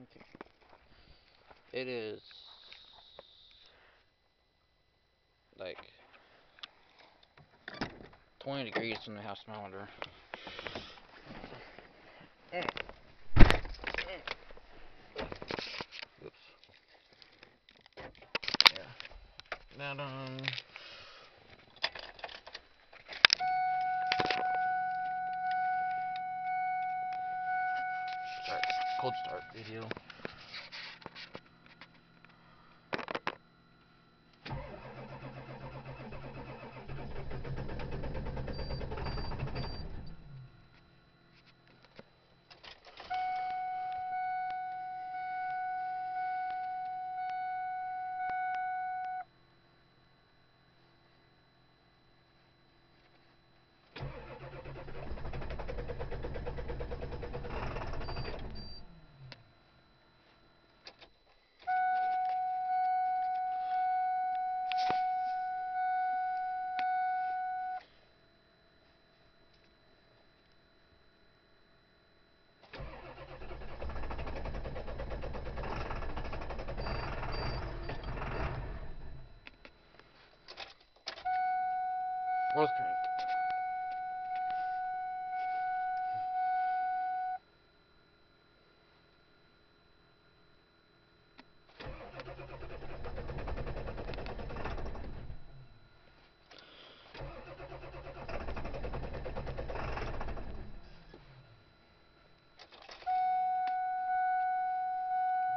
Okay. It is like 20 degrees from the house thermometer. Oops. Yeah. Now done. Start. Cold start video. Fourth crank.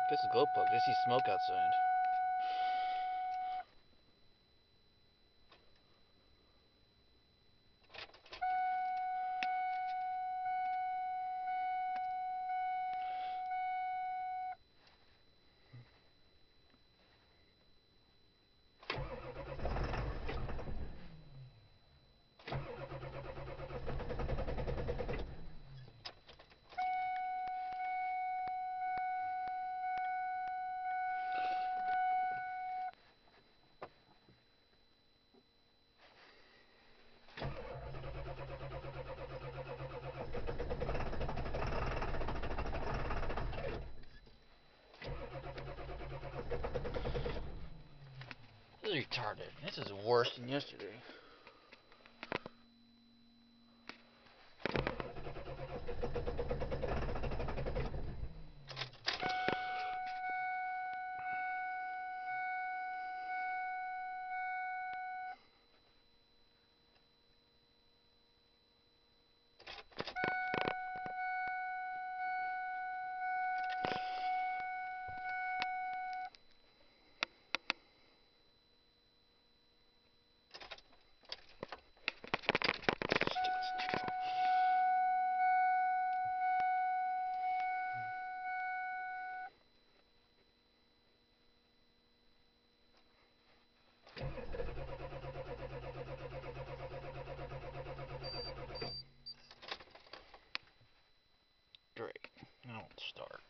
This is glow plug. I see smoke outside. This is retarded. This is worse than yesterday. Great. Now let's start.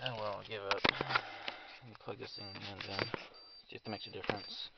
Oh well, I'll give up. Let me plug this thing in then. See if that makes a difference.